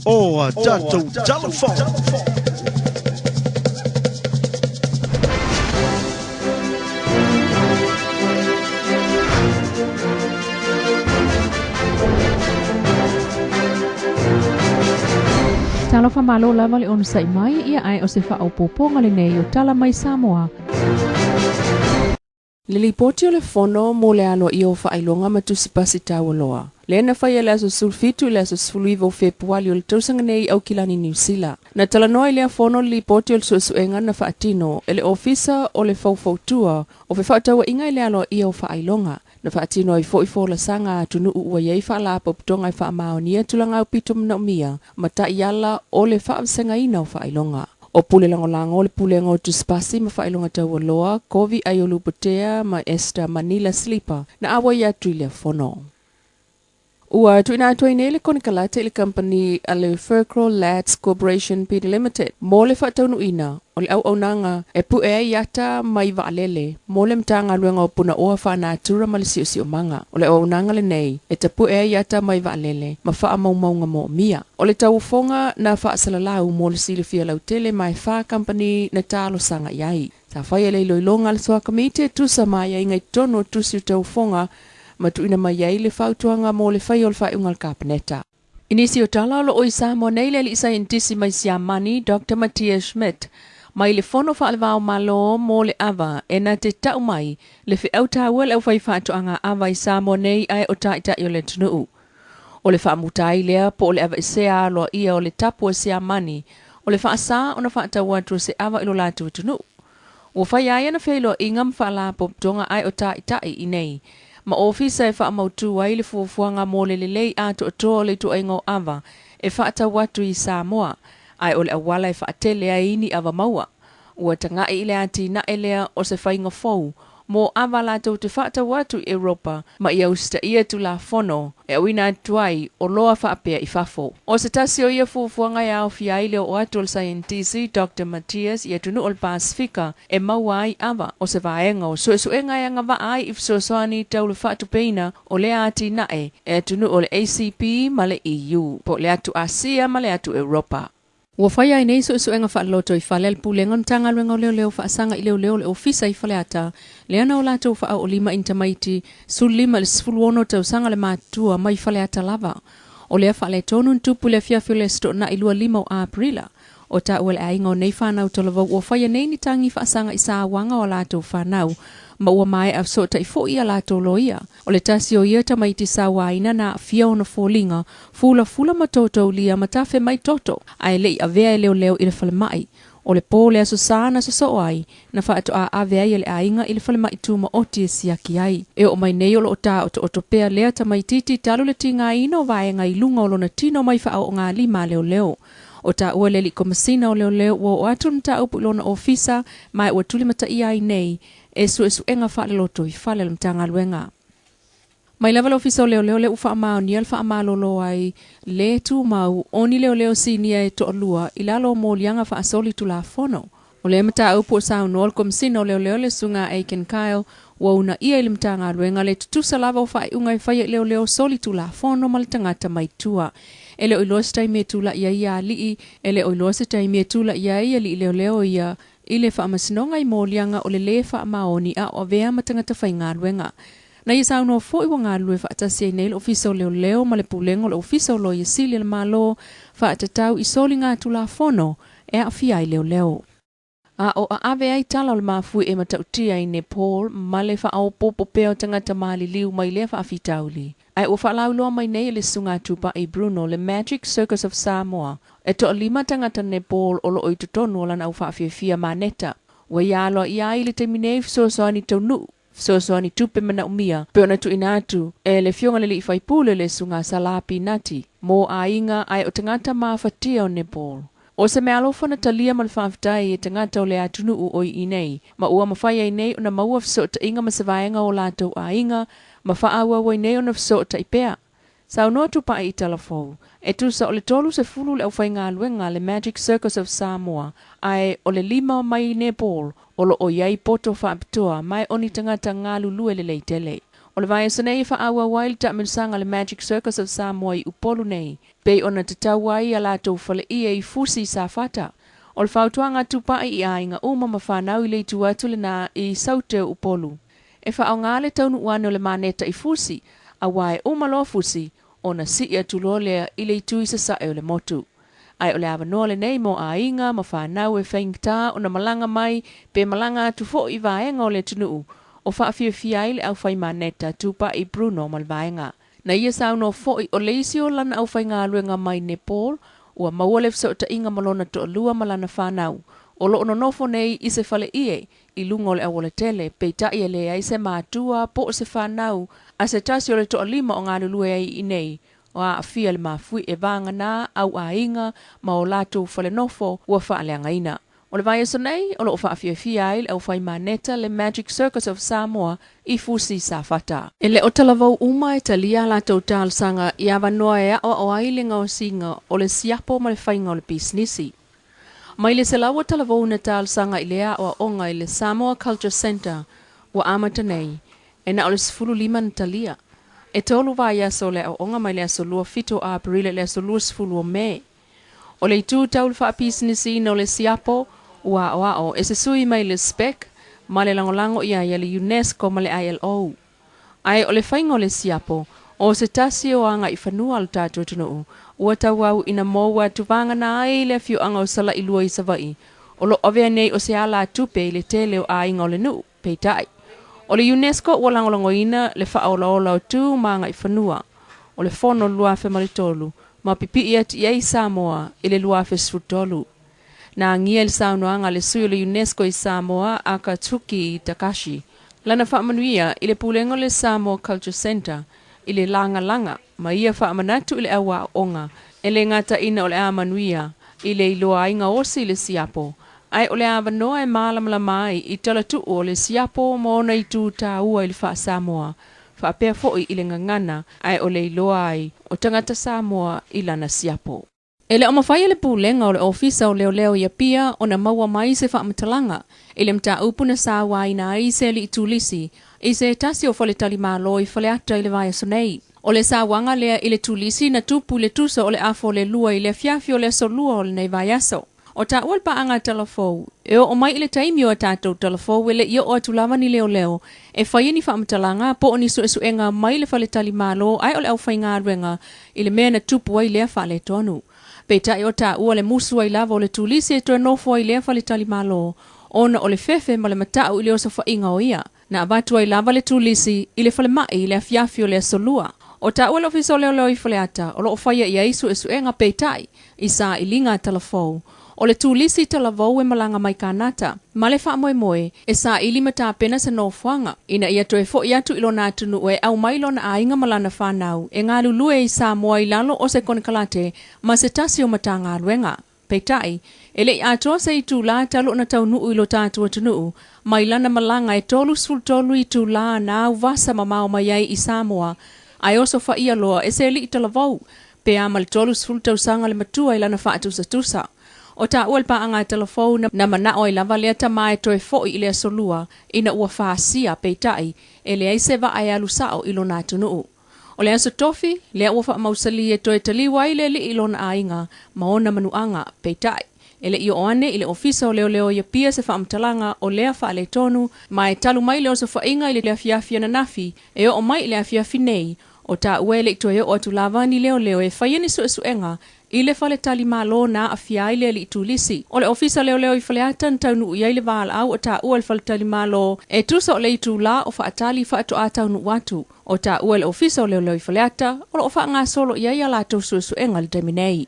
Oh, Dato Tala Fou. Tala Fou Mai lava le onu sai mai ia ai o se whaopopo olenei o Tala Mai Samoa. Le lipoti o le fono mo le alo i o whaailonga matusipasi taualoa. Le na whai le aso sulfitu le aso suluiva o Februari o le tausanga nei au kilani New Zealand. Na talanoa i lea fono le lipoti o le suesuenga na whaatino e le ofisa o le faufautua o fe whaataua inga i le alo i o whaailonga. Na whaatino i fo la sanga atunu ua iei whaala poptonga i whaamaonia tulanga au pito mna umia mata iala o le whaamsenga ina o whaailonga. O pule langolango o le pule ngau tuspasi ma whailonga tau loa, Kovi Ayoluputea ma Esther Manila Sleeper na awa i atu i lea fono. Ua tuina atua i le konikalata i le company a le Furcrow Lads Corporation Pty Limited. Mo le whaataunu ina o le au nanga e pu ea iata mai vaalele. Mo le mtanga luenga o puna oa whaana atura ma le sio manga. O le au nanga le nei e te pu ea iata mai vaalele ma wha maunga mo mia. O le tau fonga na wha asalalau mo le silifia lautele mai wha company na talo sanga iai. Sa whai le loilonga le soa kamite tusa mai ai ngai tono tusi tau fonga matu ina mai ai le whautuanga mo le whai o le whai ungal kapaneta. Inisi o tala lo oisa mo nei le li scientisi mai siamani Dr. Matthias Schmidt. Mai le fono whaalewao malo mo le ava e na te tau mai le whi au tawel au whai whatuanga ava i sa mo nei ai o taita i o le tunuu. O le whaamutai lea po o le ava i sea loa ia o le tapu o siamani o le whaasa o na whaatawatu se ava ilo latu tunuu. O whai aia na whilo ingam whaala poptonga ai o taita i nei. Ma ofisa e whaamautu ai le fuafuanga mo le lei ato o toa le tu aingo ava e whaatawatu i Samoa. Ai ole awala e whaatele ai ini ava maua. Ua tanga i le ati na elea o se whainga fau. Mo ava lato te whaatawatu i Europa ma i austa ia tu la fono e awina atuai o loa whaapea i fafo. O se tasi o ia fuafuanga ia o fiaile o atu o scientisi Dr. Matthias i atunu o le Pasifika e maua ai ava o se vaenga o suesuenga ia ngava ai i fsosoani tau le whaatupeina o le ati nae e atunu o le ACP ma le EU po le atu Asia ma le atu Europa. Ua whai ai nei suesuenga whaaloto i whale pulenga ntanga luenga o leo whaasanga i leo le ofisa i whale ata leana o lato wha o lima intamaiti su lima le sfuluono tau sanga le matua mai whale ata lava. O lea whale tonu ntupu le fiafio le sto na ilua lima o Aprila. O ta uel ainga o nei whanau tolavau ua whai nei ni tangi whaasanga i saa wanga o lato whanau ma ua mai af so ta i fo ia lato loia. O le tasi o ia tamaiti sa waina na fia ona fōlinga fula matoto lia matafe mai toto ai lei a vea leo i le whale mai. O le pō le aso sana so ai na whaato a vea i le ainga i le whale mai tūma oti e siaki ai. E o mai nei o lo ta o topea lea tamaititi talu le tinga ino vaenga i lunga o lona tino mai wha o ngā lima leo. O ta ua leli komasina o leo o atu mta upu ilona ofisa mai ua tuli mata i ai nei e suenga whaale loto i whaale mtanga luenga. Mai level ofisa o leo le ufa amao ni alfa amalo ai le tu mau oni leo sinia e to olua i lalo mo lianga wha asoli tu la fono. O le mta upu o sao nool komasina o leo le sunga Aiken Kyle wa una ia ili mtanga luenga le tutusa lava o wha unga i whaia leo soli tu la fono malitangata mai tua. Ele o ilosi taimi tula ia ia lii, ele o ilosi taimi tula ia ia li leo ia, ile wha amasinonga i mōlianga o le wha amaoni a o vea matangata whai ngā luenga. Na ia sauno fo iwa ngā lue wha atasi ai neil ofisa o leo ma le pulengo le ofisa o lo ia sili le malo wha atatau i soli ngā tula fono e a fia i leo. A o a ave ai tala o le mafui e matautia i Nepal ma le wha au popo peo tangata maali liu mai le wha afitauli. Ai ua whalauloa mai nei le sunga tupa i Bruno le Magic Circus of Samoa. E to lima tangata Nepal o lo oitutonu o lana au whaafia maneta. Ua ialoa i ai le teminei fsosoani taunu, fsosoani tupe mana umia. Peo na tu inatu e le fionga le li whaipule le sunga salapi nati. Mo a inga ai o tangata maafatia o Nepal. O se me alofa na talia ma le whaafitai e tangata o le atunu u oi i nei. Ma ua mawhai ai nei o na maua fso ta inga ma se vaenga o lato a inga ma whaaua wai nei o na fso ta ipea. Sao noa tupa i Tala Fou. E tu sa o le tolu se fulu le au whai ngā luenga le Magic Circus of Samoa. Ai o le lima mai Nepal o lo o iai poto whaapitoa mai oni tangata ngā lulue le leitele. O le Vaiaso nei whaaua wail ta minsanga le Magic Circus of Samoa I upolu nei. Pei ona te tauai a lātou whale I fusi sa fata. O le whautuanga tupai I ainga uma mawhanau I le tu atu le nā I sauteo upolu. E wha au ngāle taunu uane o le maneta I fusi, a wae umalo fusi, o na si ia tulolea I le tui sa sae o le motu. Ai o le awanoa le nei mo a inga, ma whanau e whaingta o na malanga mai, pe malanga atu fo I vaenga o le tunuu, o whaafia fiai le au whai maneta tupa I Bruno mal vaenga. Na ia sauno fo I o leisi o lana au whai ngā luenga mai Nepal, ua maua le fsao ta inga malona to lua malana whanau. O lo ono nofo nei I se whale ie, I lunga o le awole tele, pei tai e le ai se mātua po o se whanau, a se tasi o le to lima o ngā lulue ai I nei, o a fia le mafui e vanga nā, au a inga, ma o lato whale nofo, ua whaaleanga ina. O le Vaiaso nei, o lo whaafia fia ai, au whai maneta le Magic Circus of Samoa, I fusi sa fata. E le o talavau uma e talia lato tālsanga, I awanoa e o ailinga o singa, o le siapo ma le whainga o le bisnisi. Mai le selawa talavau na tālsanga I lea o onga I le Samoa Culture Center, wa amata nei, e na o le 15 na talia. E tolu Vaiaso le o onga mai le aso lua fito a April le aso lua 10 o Mei. O le itu taul wha bisnisi no le siapo, ua o e se sui mai le spec, ma le langolango ia le UNESCO ma le ILO. Ai o le whaingo le siapo, o se tasi o anga I whanua al tātou tunuu, ua tauau ina moua tuvanga na ai le fiu anga o sala I lua I savai, o lo ovea nei o se ala tupe I le tele o a inga o le nu, peitai. O le UNESCO ua langolango ina le wha o laola o tu maanga I whanua, o le fono luafe malitolu, ma pipi ia ti ei Samoa I le luafe sfutolu. Na ngia le saunoanga le sui o le UNESCO I Samoa a ka tuki I Takashi. Lana whaamanuia I le pulengo le Samoa Culture Center I le langa, ma ia whaamanatu I le awa onga, e le ngata ina o le amanuia I le iloa inga osi le siapo. Ai o le awanoa e malamala mai I talatu o le siapo moona I tu ta ua I le wha Samoa. Whaapea foi I le ngangana ai o le iloa ai o tangata Samoa I lana siapo. E le o mawhai le pulenga o le ofisa o leo ia pia o na maua mai se whaamatalanga. E le mta upuna sa waina I se li tulisi. I se tasi o whale tali malo I whale ata I le Vaiaso nei. O le sa wanga lea I le tulisi na tupu le tusa o le afo le lua I le fiafi o le so lua o le nei Vaiaso. O ta ualpa anga Tala Fou. E o mai I le taimi o tātou Tala Fou wele ia o atulava ni leo. E whaia ni whaamatalanga po o ni suenga mai le whale tali malo ai o le au whainga ruenga I le mea na tupu ai lea whale tonu. Peta I o ta ua le musu ai lava o le tulisi e toa nofo ai lea whale tali malo. Ona o le fefe ma le matau I le osa whainga o ia. Na abatu ai lava le tulisi I le whale mai I le afiafi o le asolua. O ta ua le ofiso leo I whale ata o lo whaia I aisu suenga petai I sa I linga Tala Fou. O le tulisi Tala Fou e malanga mai kanata. Ma le wha moe e sa ili mata pena sa nofuanga. Ina ia toe fo iatu ilo na tunu e au mailo na ainga malana whanau. E ngā lulue I Samoa I lalo o se konekalate ma se tasi o mata ngā ruenga. Peitai, ele I atoa se I tū la talo na tau nuu ilo tātua tunuu. Mai lana malanga e tolu sul tolu I tū la na au vasa mamao mai ai I Samoa. Ai oso wha ia loa e se li I Tala Fou. Pe amal tolu sul tau sanga le matua I lana wha atusa tusa. O ta ualpa anga Tala Fou na mana o I lava lea tamae toe fo I lea solua ina ua whaasia peitai e lea I se va ai alu sao ilo nā tunuu. O lea so tofi, lea ua wha mausali e toe taliwa I le li ilo na ainga maona manuanga peitai. Ele I oane I le ofisa o leo ia pia se whaamtalanga o lea wha le tonu ma e talu mai leo so whainga I le lea fiafia na nafi e o mai lea fiafi nei o ta uele I toe o atu lava ni leo e whaiani suenga I le whale tali malo na a fiai le li tulisi. O le ofisa leo I whale atan tau nuu iai le wāla au o ta ua le whale tali malo e tusa o le itu la o whaatali whaato a tau nuu watu. O ta ua le ofisa o leo I whale ata o le o wha ngā solo iai a la tau suenga le teminei.